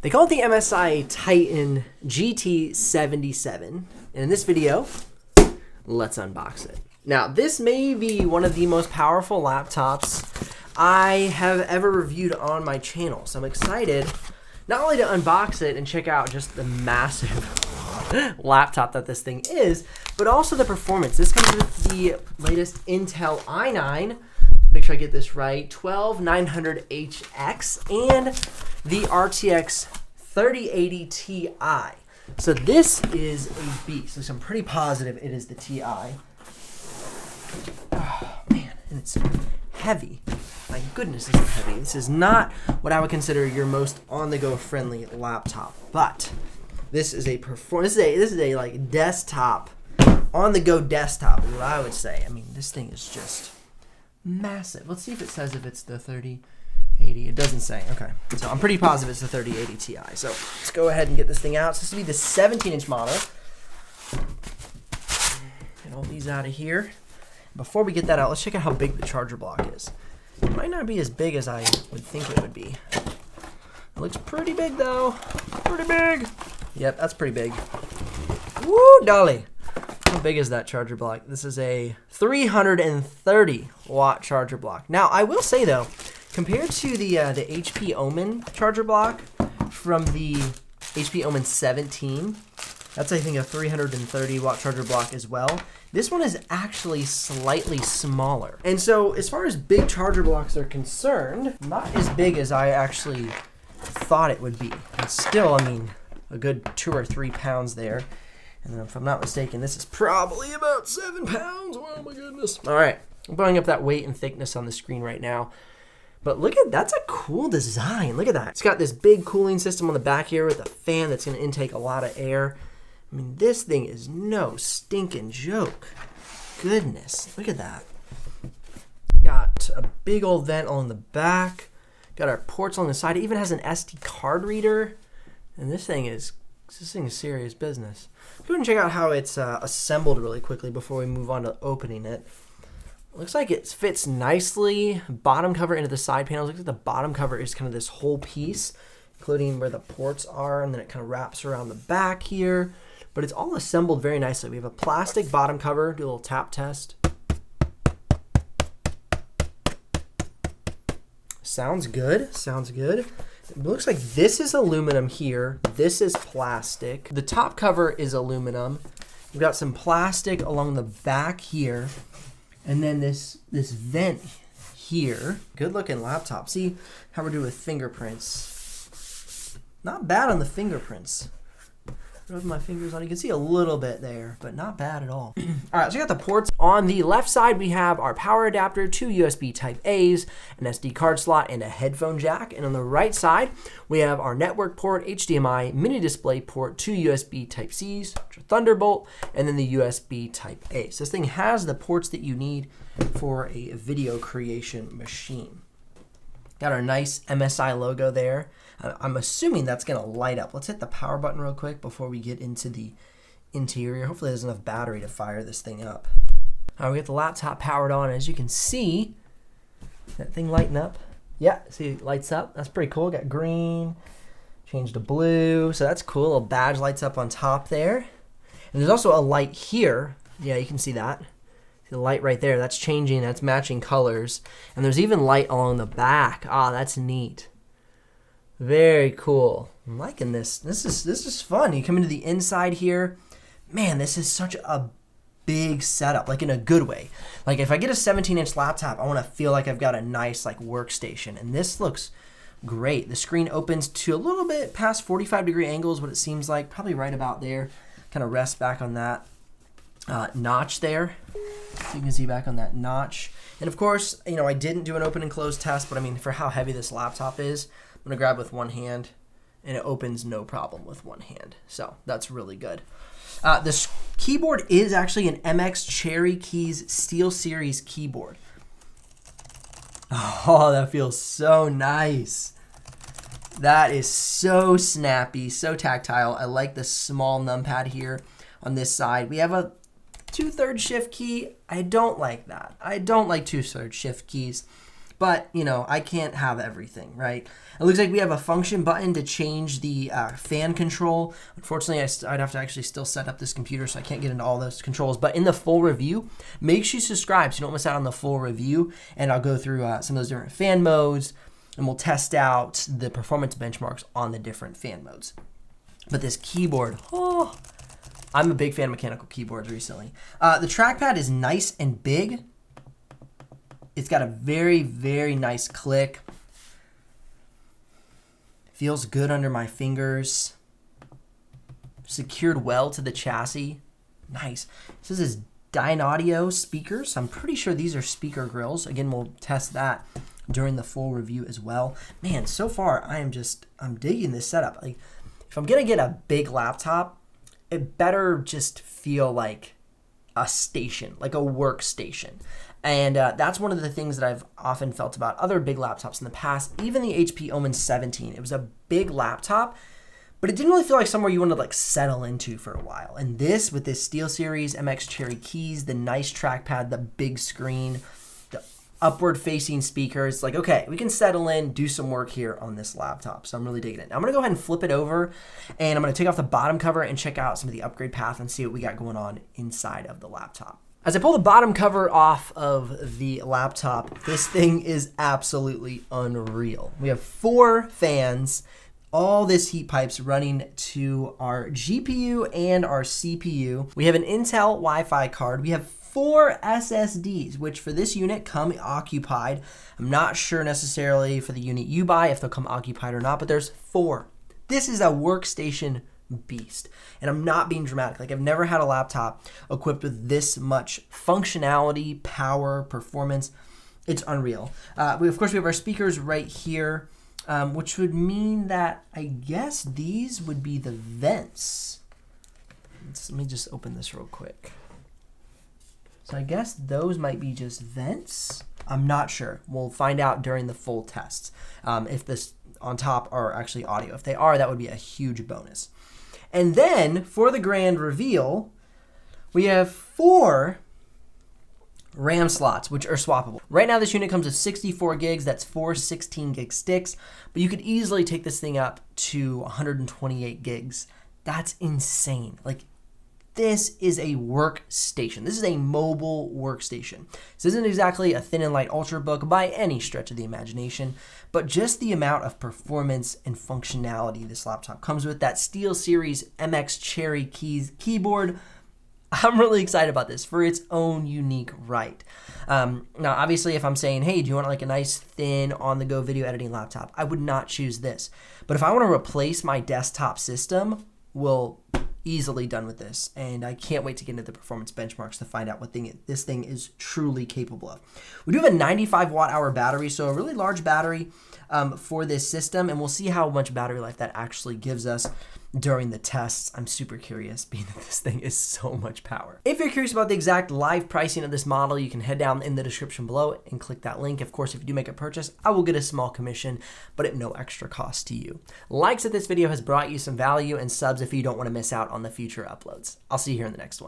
They call it the MSI Titan GT77. And in this video, let's unbox it. Now, this may be one of the most powerful laptops I have ever reviewed on my channel. So I'm excited not only to unbox it and check out just the massive laptop that this thing is, but also the performance. This comes with the latest Intel i9, make sure I get this right, 12900HX, and the RTX 3080 Ti. So this is a beast. So I'm pretty positive it is the Ti. Oh man, and it's heavy. My goodness, this is heavy. This is not what I would consider your most on-the-go friendly laptop, but this is a performance. This is a like desktop, on-the-go desktop is what I would say. I mean, this thing is just massive. Let's see if it says if it's the 3080. It doesn't say. Okay, so I'm pretty positive it's the 3080 Ti. So let's go ahead and get this thing out. So this will be the 17-inch model. Get all these out of here. Before we get that out, let's check out how big the charger block is. It might not be as big as I would think it would be. It looks pretty big though. Pretty big. Yep, that's pretty big. Woo, dolly. How big is that charger block? This is a 330 watt charger block. Now, I will say though, compared to the HP Omen charger block from the HP Omen 17, that's I think a 330 watt charger block as well. This one is actually slightly smaller. And so as far as big charger blocks are concerned, not as big as I actually thought it would be. It's still, I mean, a good 2 or 3 pounds there. And then if I'm not mistaken, this is probably about 7 pounds. Oh my goodness. All right, I'm putting up that weight and thickness on the screen right now. But look at, that's a cool design. Look at that. It's got this big cooling system on the back here with a fan that's gonna intake a lot of air. I mean, this thing is no stinking joke. Goodness, look at that. Got a big old vent on the back. Got our ports on the side. It even has an SD card reader. And this thing is serious business. Go ahead and check out how it's assembled really quickly before we move on to opening it. Looks like it fits nicely. Bottom cover into the side panels. Looks like the bottom cover is kind of this whole piece, including where the ports are, and then it kind of wraps around the back here. But it's all assembled very nicely. We have a plastic bottom cover. Do a little tap test. Sounds good. Sounds good. It looks like this is aluminum here. This is plastic. The top cover is aluminum. We've got some plastic along the back here. And then this vent here. Good looking laptop. See how we're doing with fingerprints. Not bad on the fingerprints. Rub my fingers on. You can see a little bit there, but not bad at all. All right, so we got the ports. On the left side, we have our power adapter, 2 USB Type A's, an SD card slot, and a headphone jack. And on the right side, we have our network port, HDMI, mini display port, 2 USB Type C's, Thunderbolt, and then the USB Type A. So this thing has the ports that you need for a video creation machine. Got our nice MSI logo there. I'm assuming that's gonna light up. Let's hit the power button real quick before we get into the interior. Hopefully there's enough battery to fire this thing up. All right, we got the laptop powered on. As you can see, that thing lighting up. Yeah, see it lights up. That's pretty cool. Got green, changed to blue. So that's cool. A little badge lights up on top there. And there's also a light here. Yeah, you can see that. See the light right there. That's changing. That's matching colors. And there's even light along the back. Ah, that's neat. Very cool. I'm liking this. This is fun. You come into the inside here. Man, this is such a big setup, like in a good way. Like if I get a 17-inch laptop, I want to feel like I've got a nice like workstation. And this looks great. The screen opens to a little bit past 45-degree angles, what it seems like, probably right about there. Kind of rests back on that notch there. So you can see back on that notch. And of course, you know, I didn't do an open and close test, but I mean, for how heavy this laptop is, I'm gonna grab with one hand and it opens no problem with one hand. So that's really good. This keyboard is actually an MX Cherry Keys SteelSeries keyboard. Oh, that feels so nice. That is so snappy, so tactile. I like the small numpad here on this side. We have a 2/3 shift key. I don't like that. I don't like 2/3 shift keys. But, you know, I can't have everything, right? It looks like we have a function button to change the fan control. Unfortunately, I'd have to actually still set up this computer, so I can't get into all those controls. But in the full review, make sure you subscribe so you don't miss out on the full review. And I'll go through some of those different fan modes, and we'll test out the performance benchmarks on the different fan modes. But this keyboard, oh, I'm a big fan of mechanical keyboards recently. The trackpad is nice and big. It's got a very, very nice click. Feels good under my fingers. Secured well to the chassis. Nice. This is Dynaudio speakers. I'm pretty sure these are speaker grills. Again, we'll test that during the full review as well. Man, so far I'm digging this setup. Like, if I'm gonna get a big laptop, it better just feel like a station, like a workstation. And that's one of the things that I've often felt about other big laptops in the past. Even the HP Omen 17, it was a big laptop, but it didn't really feel like somewhere you wanted to like settle into for a while. And this, with this SteelSeries MX Cherry keys, the nice trackpad, the big screen, the upward facing speakers, like, okay, we can settle in, do some work here on this laptop. So I'm really digging it. Now I'm gonna go ahead and flip it over, and I'm gonna take off the bottom cover and check out some of the upgrade path and see what we got going on inside of the laptop. As I pull the bottom cover off of the laptop, this thing is absolutely unreal. We have 4 fans, all this heat pipes running to our GPU and our CPU. We have an Intel Wi-Fi card. We have 4 SSDs, which for this unit come occupied. I'm not sure necessarily for the unit you buy if they'll come occupied or not, but there's 4. This is a workstation beast. And I'm not being dramatic. Like, I've never had a laptop equipped with this much functionality, power, performance. It's unreal. Of course, we have our speakers right here, which would mean that I guess these would be the vents. Let me just open this real quick. So I guess those might be just vents. I'm not sure. We'll find out during the full tests if this on top are actually audio. If they are, that would be a huge bonus. And then for the grand reveal, we have 4 RAM slots, which are swappable. Right now, this unit comes with 64 gigs. That's 4 16 gig sticks, but you could easily take this thing up to 128 gigs. That's insane. Like, this is a workstation. This is a mobile workstation. This isn't exactly a thin and light Ultrabook by any stretch of the imagination, but just the amount of performance and functionality this laptop comes with, that SteelSeries MX Cherry keyboard, I'm really excited about this for its own unique right. Now, obviously, if I'm saying, hey, do you want like a nice, thin, on-the-go video editing laptop, I would not choose this. But if I want to replace my desktop system, well, easily done with this, and I can't wait to get into the performance benchmarks to find out what this thing is truly capable of. We do have a 95 watt-hour battery, so a really large battery for this system, and we'll see how much battery life that actually gives us during the tests. I'm super curious, being that this thing is so much power. If you're curious about the exact live pricing of this model, you can head down in the description below and click that link. Of course, if you do make a purchase, I will get a small commission, but at no extra cost to you. Likes if this video has brought you some value, and subs if you don't want to miss out on the future uploads. I'll see you here in the next one.